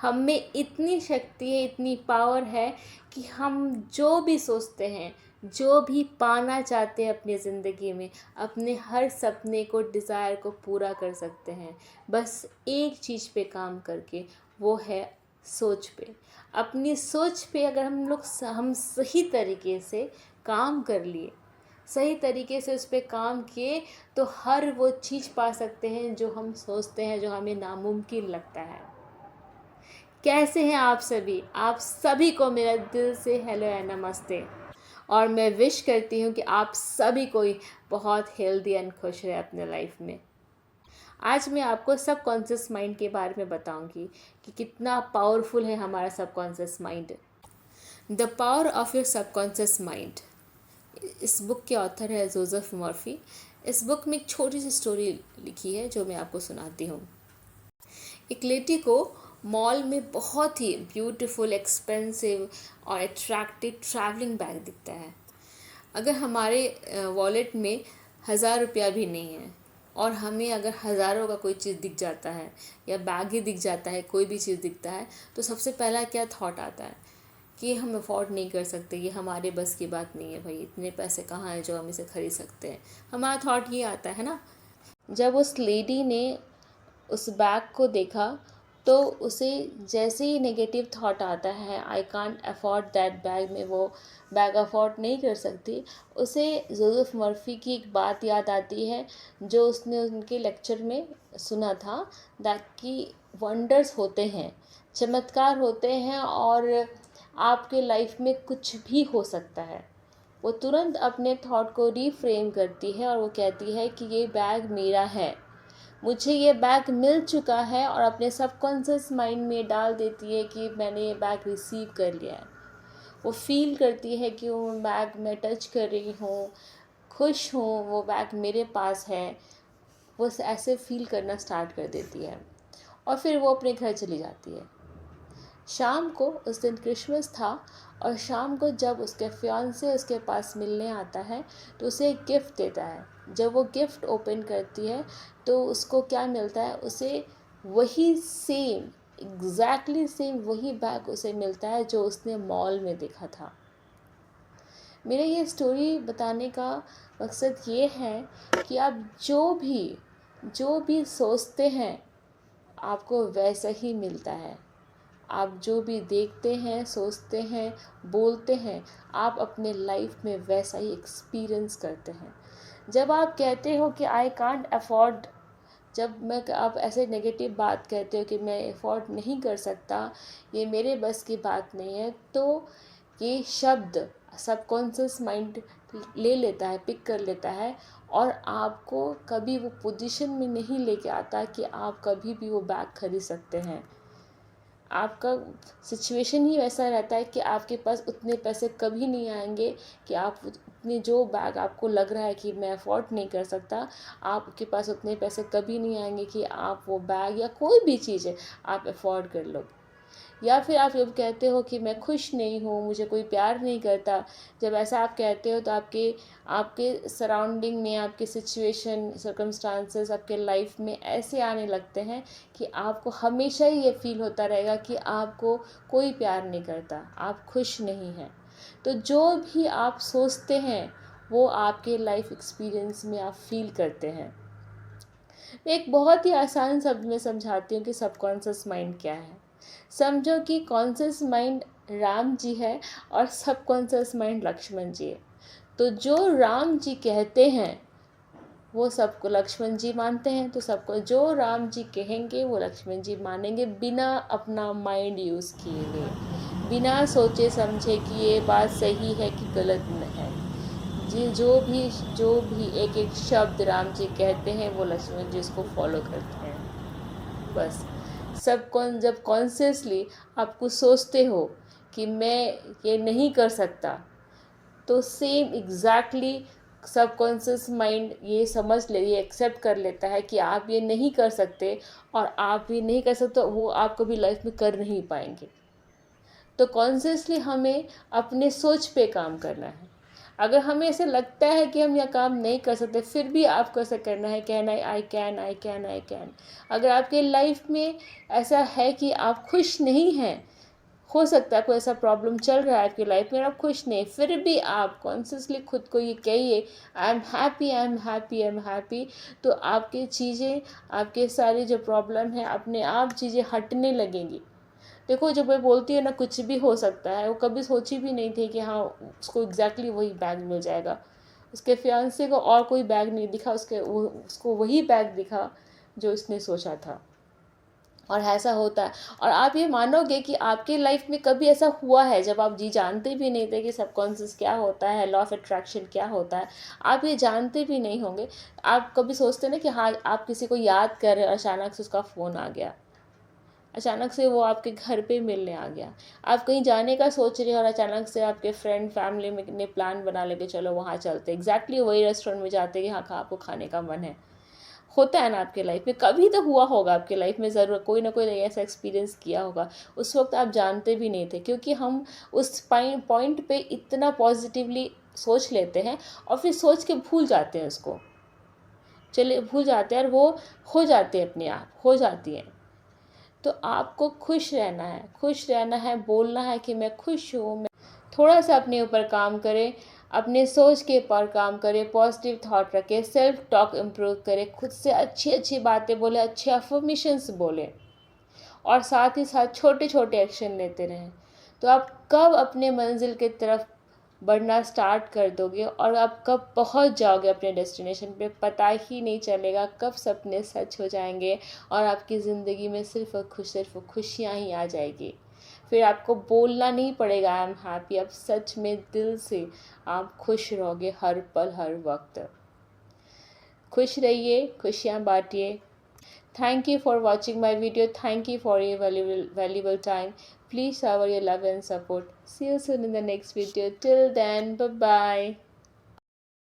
हम में इतनी शक्ति है, इतनी पावर है कि हम जो भी सोचते हैं, जो भी पाना चाहते हैं अपनी ज़िंदगी में, अपने हर सपने को, डिज़ायर को पूरा कर सकते हैं, बस एक चीज़ पे काम करके, वो है सोच पे। अपनी सोच पे अगर हम सही तरीके से काम कर लिए, सही तरीके से उस पर काम किए, तो हर वो चीज़ पा सकते हैं जो हम सोचते हैं, जो हमें नामुमकिन लगता है। कैसे हैं आप सभी? आप सभी को मेरा दिल से हेलो एंड नमस्ते। और मैं विश करती हूँ कि आप सभी कोई बहुत हेल्दी एंड खुश रहे अपने लाइफ में। आज मैं आपको सबकॉन्शियस माइंड के बारे में बताऊंगी कि कितना पावरफुल है हमारा subconscious mind. The power of your subconscious mind, इस बुक के ऑथर है जोसेफ मर्फी। इस बुक में एक छोटी सी स्टोरी लिखी है जो मैं आपको सुनाती हूँ। एक लेडी को मॉल में बहुत ही ब्यूटीफुल, एक्सपेंसिव और अट्रैक्टिव ट्रैवलिंग बैग दिखता है। अगर हमारे वॉलेट में 1000 रुपया भी नहीं है और हमें अगर हज़ारों का कोई चीज़ दिख जाता है या बैग ही दिख जाता है, कोई भी चीज़ दिखता है, तो सबसे पहला क्या थॉट आता है कि हम अफोर्ड नहीं कर सकते, ये हमारे बस की बात नहीं है भाई, इतने पैसे कहाँ हैं जो हम इसे ख़रीद सकते हैं। हमारा थॉट ये आता है ना। जब उस लेडी ने उस बैग को देखा तो उसे जैसे ही नेगेटिव थॉट आता है, I can't afford that bag, में वो बैग अफोर्ड नहीं कर सकती, उसे जोसेफ मर्फी की एक बात याद आती है जो उसने उनके लेक्चर में सुना था, दैट कि वंडर्स होते हैं, चमत्कार होते हैं और आपके लाइफ में कुछ भी हो सकता है। वो तुरंत अपने थॉट को रीफ्रेम करती है और वो कहती है कि ये बैग मेरा है, मुझे ये बैग मिल चुका है, और अपने सबकॉन्शियस माइंड में डाल देती है कि मैंने ये बैग रिसीव कर लिया है। वो फील करती है कि वो बैग मैं टच कर रही हूँ, खुश हूँ, वो बैग मेरे पास है। वो ऐसे फील करना स्टार्ट कर देती है और फिर वो अपने घर चली जाती है। शाम को, उस दिन क्रिसमस था, और शाम को जब उसके फियांसे उसके पास मिलने आता है तो उसे एक गिफ्ट देता है। जब वो गिफ्ट ओपन करती है तो उसको क्या मिलता है, उसे वही सेम, एग्जैक्टली सेम वही बैग उसे मिलता है जो उसने मॉल में देखा था। मेरा ये स्टोरी बताने का मकसद ये है कि आप जो भी सोचते हैं आपको वैसा ही मिलता है। आप जो भी देखते हैं, सोचते हैं, बोलते हैं, आप अपने लाइफ में वैसा ही एक्सपीरियंस करते हैं। जब आप कहते हो कि आई कांट अफोर्ड, आप ऐसे नेगेटिव बात कहते हो कि मैं अफोर्ड नहीं कर सकता, ये मेरे बस की बात नहीं है, तो ये शब्द सबकॉन्शियस माइंड ले लेता है, पिक कर लेता है, और आपको कभी वो पोजीशन में नहीं लेके आता कि आप कभी भी वो बैग खरीद सकते हैं। आपका सिचुएशन ही वैसा रहता है कि आपके पास उतने पैसे कभी नहीं आएंगे कि आप उतने, जो बैग आपको लग रहा है कि मैं अफोर्ड नहीं कर सकता, आपके पास उतने पैसे कभी नहीं आएंगे कि आप वो बैग या कोई भी चीज़ है आप अफोर्ड कर लो। या फिर आप जब कहते हो कि मैं खुश नहीं हूँ, मुझे कोई प्यार नहीं करता, जब ऐसा आप कहते हो तो आपके आपके सराउंडिंग में, आपके सिचुएशन, सर्कमस्टांसेस आपके लाइफ में ऐसे आने लगते हैं कि आपको हमेशा ही ये फील होता रहेगा कि आपको कोई प्यार नहीं करता, आप खुश नहीं हैं। तो जो भी आप सोचते हैं वो आपके लाइफ एक्सपीरियंस में आप फील करते हैं। मैं एक बहुत ही आसान शब्द में समझाती हूँ कि सबकॉन्शियस माइंड क्या है। समझो कि कॉन्शियस माइंड राम जी है और सबकॉन्शियस माइंड लक्ष्मण जी है। तो जो राम जी कहते हैं वो सबको लक्ष्मण जी मानते हैं, तो सबको जो राम जी कहेंगे वो लक्ष्मण जी मानेंगे, बिना अपना माइंड यूज़ किए हुए, बिना सोचे समझे कि ये बात सही है कि गलत है। जी जो भी एक एक शब्द राम जी कहते हैं वो लक्ष्मण जी उसको फॉलो करते हैं। बस जब कॉन्शियसली आप कुछ सोचते हो कि मैं ये नहीं कर सकता, तो सेम एग्जैक्टली सबकॉन्शियस माइंड ये समझ ले, ये एक्सेप्ट कर लेता है कि आप ये नहीं कर सकते, और आप ये नहीं कर सकते वो आप कभी लाइफ में कर नहीं पाएंगे। तो कॉन्शियसली हमें अपने सोच पे काम करना है। अगर हमें ऐसे लगता है कि हम यह काम नहीं कर सकते, फिर भी आपको ऐसा करना है, कहना है I can, I can, I can. अगर आपके लाइफ में ऐसा है कि आप खुश नहीं हैं, हो सकता है कोई ऐसा प्रॉब्लम चल रहा है आपकी लाइफ में और आप खुश नहीं, फिर भी आप कॉन्शियसली खुद को ये कहिए I am happy, I am happy, I am happy. तो आपकी चीज़ें, आपके सारी जो प्रॉब्लम है, अपने आप चीज़ें हटने लगेंगी। देखो, जब मैं बोलती है ना कुछ भी हो सकता है, वो कभी सोची भी नहीं थी कि हाँ उसको एग्जैक्टली वही बैग मिल जाएगा। उसके फियांसे को और कोई बैग नहीं दिखा, उसको वही बैग दिखा जो उसने सोचा था। और ऐसा होता है। और आप ये मानोगे कि आपके लाइफ में कभी ऐसा हुआ है जब आप जी जानते भी नहीं थे कि सबकॉन्शियस क्या होता है, लॉ ऑफ अट्रैक्शन क्या होता है, आप ये जानते भी नहीं होंगे। आप कभी सोचते ना कि हाँ आप किसी को याद कर रहे हैं और अचानक से उसका फ़ोन आ गया, अचानक से वो आपके घर पे मिलने आ गया। आप कहीं जाने का सोच रहे हैं और अचानक से आपके फ्रेंड फैमिली में ने प्लान बना लेके चलो वहाँ चलते, एग्जैक्टली वही रेस्टोरेंट में जाते कि हाँ आपको खाने का मन है। होता है ना आपके लाइफ में, कभी तो हुआ होगा आपके लाइफ में, ज़रूर कोई ना कोई ऐसा एक्सपीरियंस किया होगा। उस वक्त आप जानते भी नहीं थे, क्योंकि हम उस पॉइंट पे इतना पॉजिटिवली सोच लेते हैं और फिर सोच के भूल जाते हैं उसको, चलिए भूल जाते हैं और वो हो जाते हैं, अपने आप हो जाती है। तो आपको खुश रहना है, खुश रहना है, बोलना है कि मैं खुश हूँ। मैं थोड़ा सा अपने ऊपर काम करें, अपने सोच के ऊपर काम करें, पॉजिटिव थॉट रखें, सेल्फ टॉक इम्प्रूव करें, खुद से अच्छी अच्छी बातें बोलें, अच्छे अफर्मेशंस बोलें और साथ ही साथ छोटे छोटे एक्शन लेते रहें। तो आप कब अपने मंजिल की तरफ बढ़ना स्टार्ट कर दोगे और आप कब पहुंच जाओगे अपने डेस्टिनेशन पे, पता ही नहीं चलेगा। कब सपने सच हो जाएंगे और आपकी ज़िंदगी में सिर्फ खुशियाँ ही आ जाएगी। फिर आपको बोलना नहीं पड़ेगा आई एम हैप्पी, अब सच में दिल से आप खुश रहोगे हर पल हर वक्त। खुश रहिए, खुशियाँ बांटिए। Thank you for watching my video. Thank you for your valuable time. Please shower your love and support. See you soon in the next video. Till then, bye bye.